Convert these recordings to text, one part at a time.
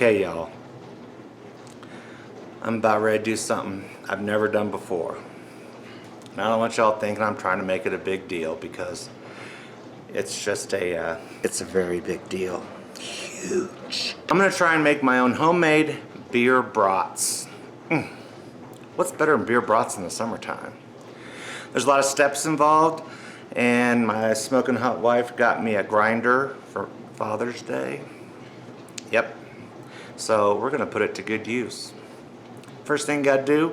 Okay, y'all. I'm about ready to do something I've never done before. And I don't want y'all thinking I'm trying to make it a big deal, because it's just it's a very big deal. Huge. I'm gonna try and make my own homemade beer brats. What's better than beer brats in the summertime? There's a lot of steps involved, and my smoking hot wife got me a grinder for Father's Day. Yep. So we're gonna put it to good use. First thing you gotta do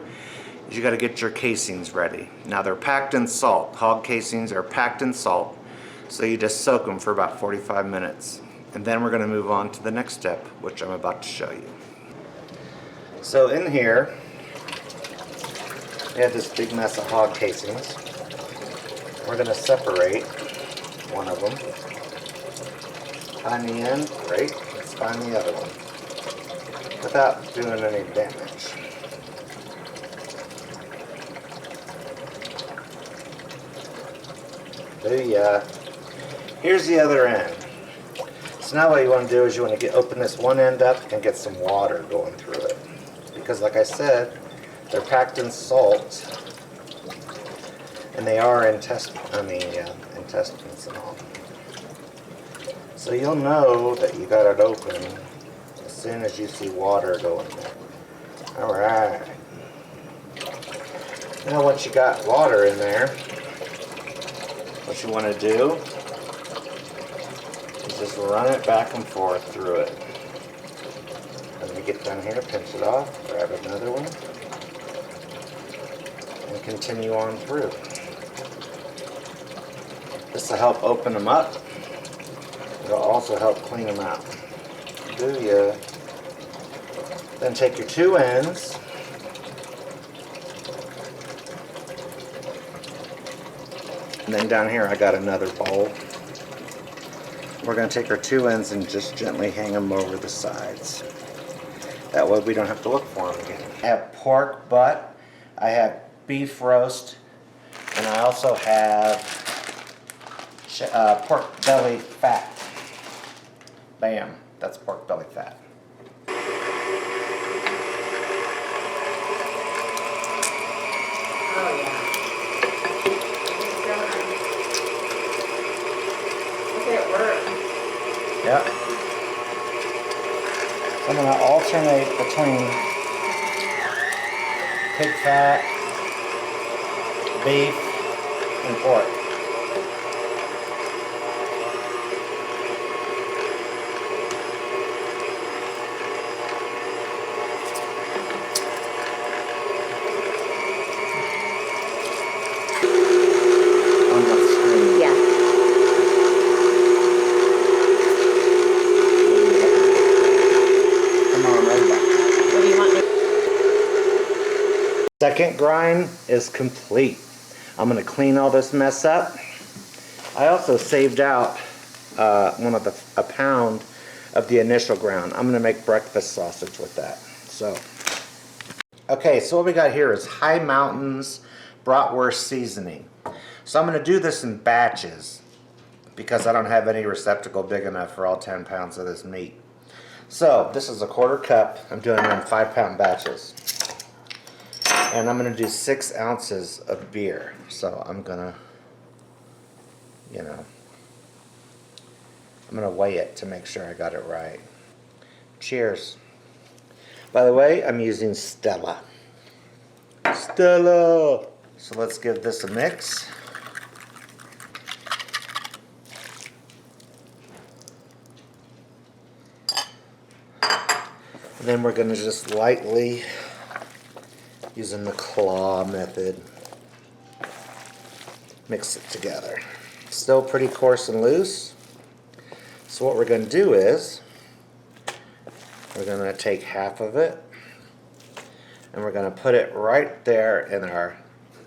is you gotta get your casings ready. Now they're packed in salt. Hog casings are packed in salt. So you just soak them for about 45 minutes. And then we're gonna move on to the next step, which I'm about to show you. So in here, we have this big mess of hog casings. We're gonna separate one of them. Find the end, great. Let's find the other one without doing any damage. Here's the other end. So now what you want to do is you want to open this one end up and get some water going through it. Because like I said, they're packed in salt, and they are intestines and all. So you'll know that you got it open as soon as you see water going there. Alright. Now once you got water in there, what you want to do is just run it back and forth through it. When you get down here, pinch it off, grab another one, and continue on through. This will help open them up. It'll also help clean them out. Then take your two ends, and then down here I got another bowl. We're going to take our two ends and just gently hang them over the sides. That way we don't have to look for them again. I have pork butt, I have beef roast, and I also have pork belly fat. Bam, that's pork belly fat. Yep. So I'm going to alternate between pig fat, beef, and pork. On the screen. Yeah. Second grind is complete. I'm going to clean all this mess up. I also saved out a pound of the initial ground. I'm going to make breakfast sausage with that. So, okay, so what we got here is High Mountains Bratwurst seasoning. So I'm going to do this in batches because I don't have any receptacle big enough for all 10 pounds of this meat. So this is a 1/4 cup. I'm doing it in 5-pound batches. And I'm going to do 6 ounces of beer. So I'm going to, I'm going to weigh it to make sure I got it right. Cheers. By the way, I'm using Stella. Stella! So let's give this a mix. And then we're going to just lightly, using the claw method, mix it together. Still pretty coarse and loose. So what we're going to do is we're going to take half of it and we're going to put it right there in our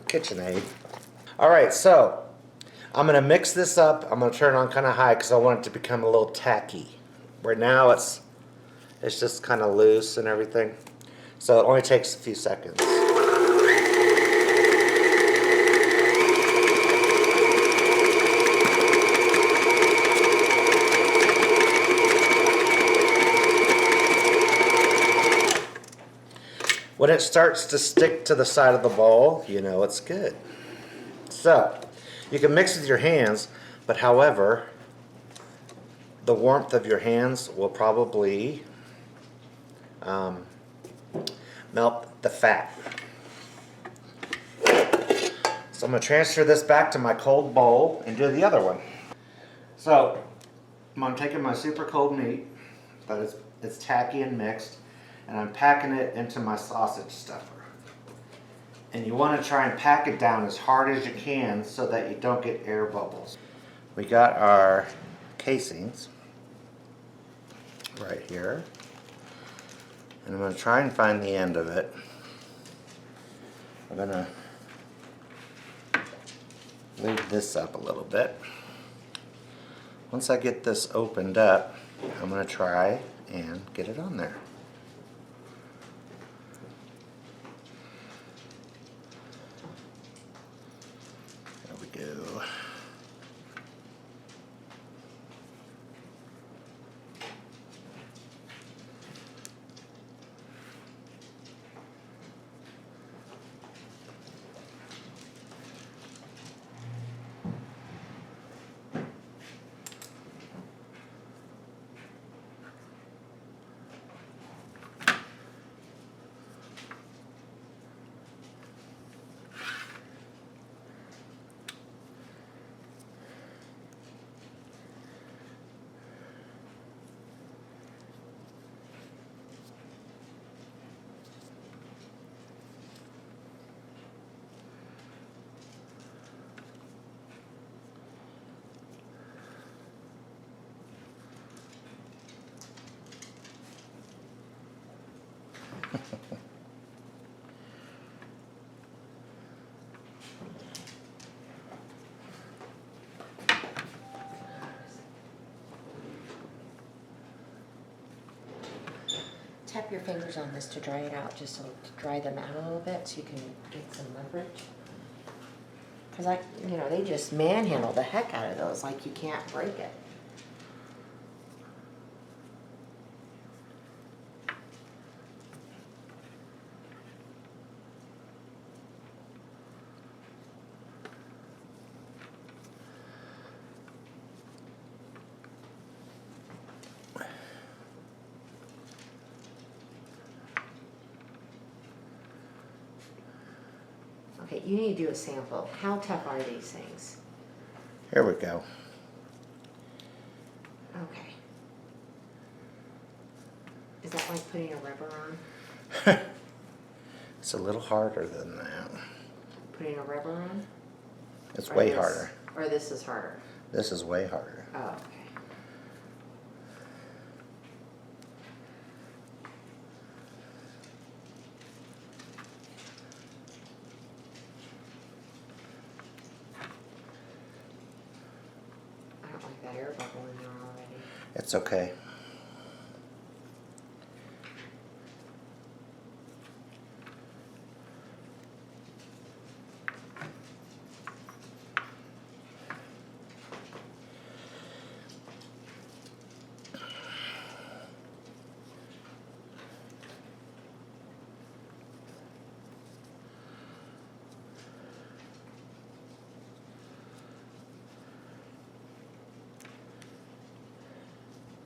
KitchenAid. Alright, so I'm going to mix this up. I'm going to turn it on kind of high because I want it to become a little tacky. Where now it's just kind of loose and everything. So it only takes a few seconds. When it starts to stick to the side of the bowl, you know it's good. So, you can mix with your hands, but however, the warmth of your hands will probably melt the fat. So I'm going to transfer this back to my cold bowl and do the other one. So I'm taking my super cold meat, that it's tacky and mixed, and I'm packing it into my sausage stuffer. And you want to try and pack it down as hard as you can so that you don't get air bubbles. We got our casings right here. And I'm going to try and find the end of it. I'm going to leave this up a little bit. Once I get this opened up, I'm going to try and get it on there. There we go. Tap your fingers on this to dry it out, just so to dry them out a little bit, so you can get some leverage. Cause they just manhandle the heck out of those, like you can't break it. Okay, you need to do a sample. How tough are these things? Here we go. Okay. Is that like putting a rubber on? It's a little harder than that. Putting a rubber on? It's Or way this- harder. Or this is harder? This is way harder. Oh, okay. I don't like that air bubble in there already. It's okay.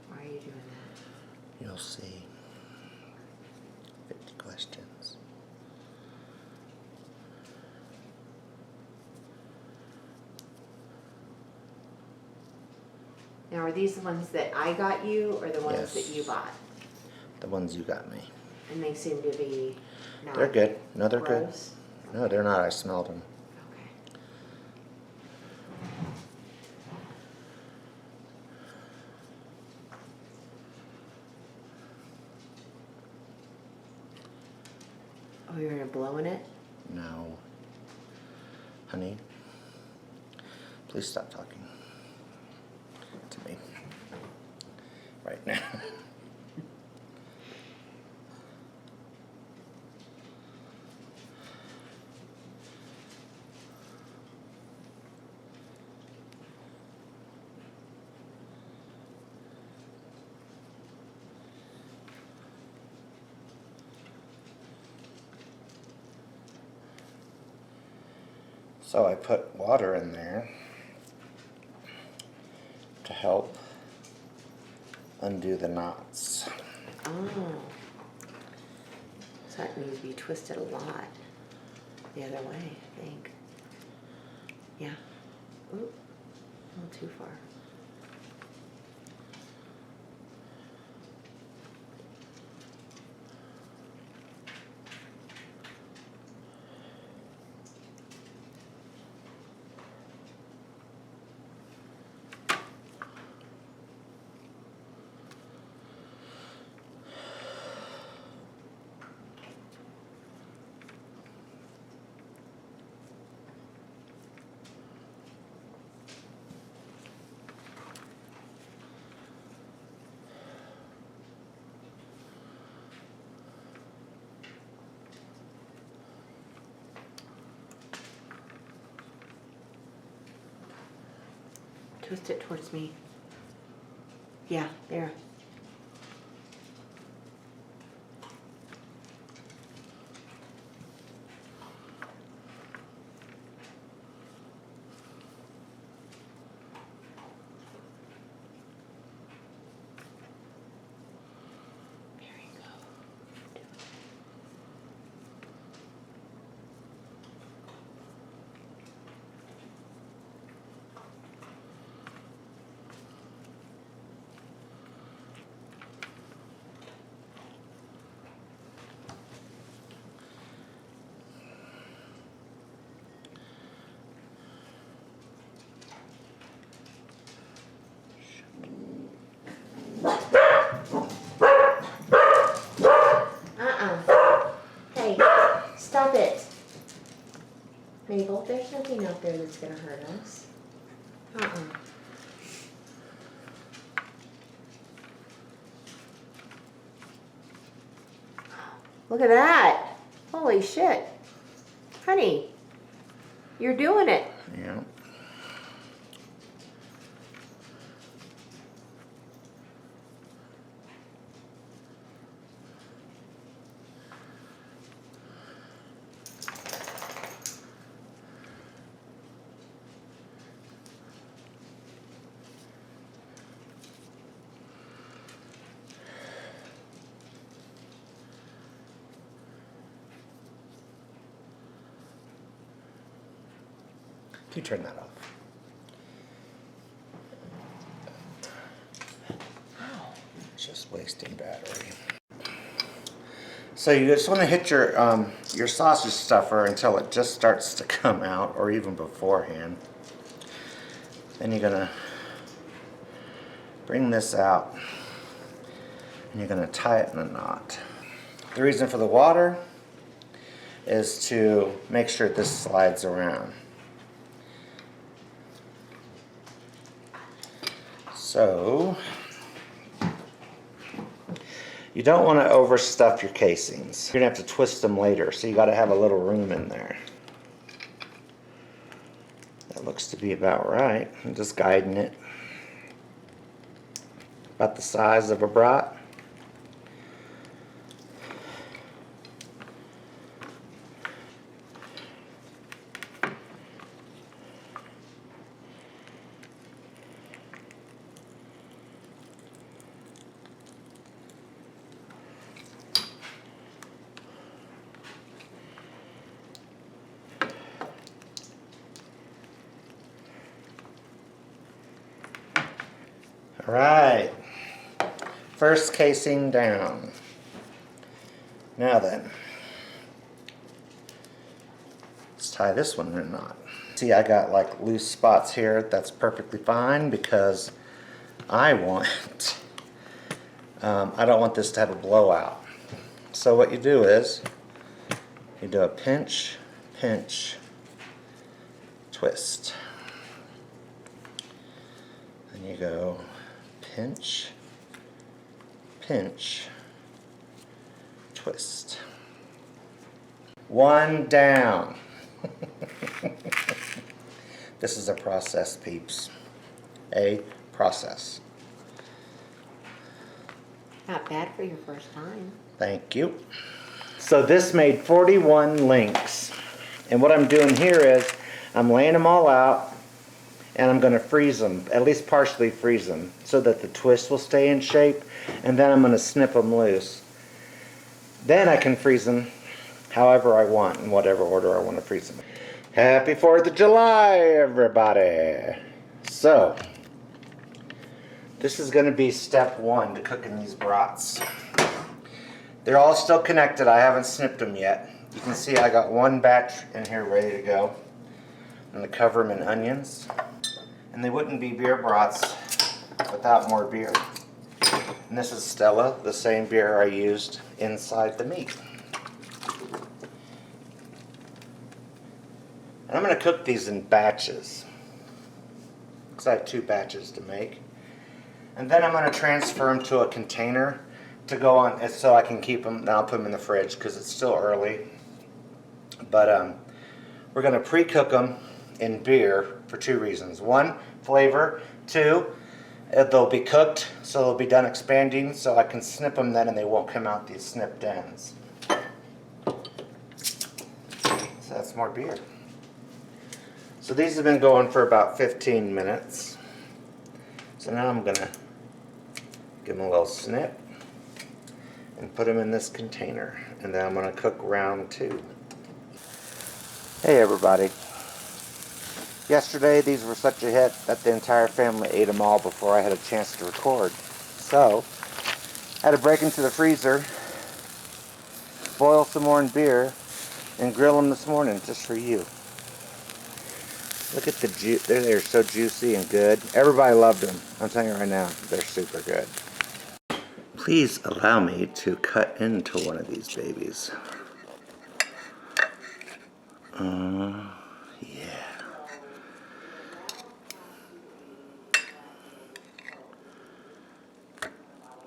Why are you doing that? You'll see. 50 questions. Now, are these the ones that I got you, or the ones Yes. that you bought? The ones you got me. And they seem to be not They're good. No, they're good. gross? No, they're not. I smelled them. Okay. Oh, you're gonna blow in it? No. Honey, please stop talking to me right now. So I put water in there to help undo the knots. Oh. So that needs to be twisted a lot. The other way, I think. Yeah. Ooh, a little too far. Twist it towards me. Yeah, there. There you go. Hey, stop it. Mabel, there's nothing out there that's gonna hurt us. Look at that. Holy shit. Honey, you're doing it. Yeah. You turn that off. Just wasting battery. So you just want to hit your sausage stuffer until it just starts to come out, or even beforehand. Then you're gonna bring this out, and you're gonna tie it in a knot. The reason for the water is to make sure this slides around. So, you don't want to overstuff your casings. You're going to have to twist them later, so you got to have a little room in there. That looks to be about right. I'm just guiding it. About the size of a brat. All right, first casing down. Now then, let's tie this one in a knot. See, I got like loose spots here. That's perfectly fine because I don't want this to have a blowout. So what you do is, you do a pinch, pinch, twist. Then you go pinch, pinch, twist. One down. This is a process, peeps. A process. Not bad for your first time. Thank you. So this made 41 links. And what I'm doing here is I'm laying them all out, and I'm going to freeze them, at least partially freeze them, so that the twist will stay in shape, and then I'm going to snip them loose. Then I can freeze them however I want, in whatever order I want to freeze them. Happy 4th of July, everybody! So, this is going to be step 1 to cooking these brats. They're all still connected. I haven't snipped them yet. You can see I got one batch in here ready to go. I'm going to cover them in onions. And they wouldn't be beer brats without more beer. And this is Stella, the same beer I used inside the meat. And I'm going to cook these in batches, because I have 2 batches to make. And then I'm going to transfer them to a container to go on, so I can keep them. Now I'll put them in the fridge because it's still early. But we're going to pre-cook them in beer for 2 reasons. 1, flavor. 2, they'll be cooked, so they'll be done expanding, so I can snip them then and they won't come out these snipped ends. So that's more beer. So these have been going for about 15 minutes. So now I'm going to give them a little snip and put them in this container. And then I'm going to cook round 2. Hey everybody. Yesterday these were such a hit that the entire family ate them all before I had a chance to record. So, I had to break into the freezer, boil some more in beer, and grill them this morning just for you. Look at the juice. They're so juicy and good. Everybody loved them. I'm telling you right now, they're super good. Please allow me to cut into one of these babies. Yeah.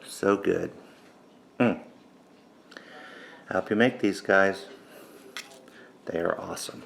So good. I hope you make these, guys. They are awesome.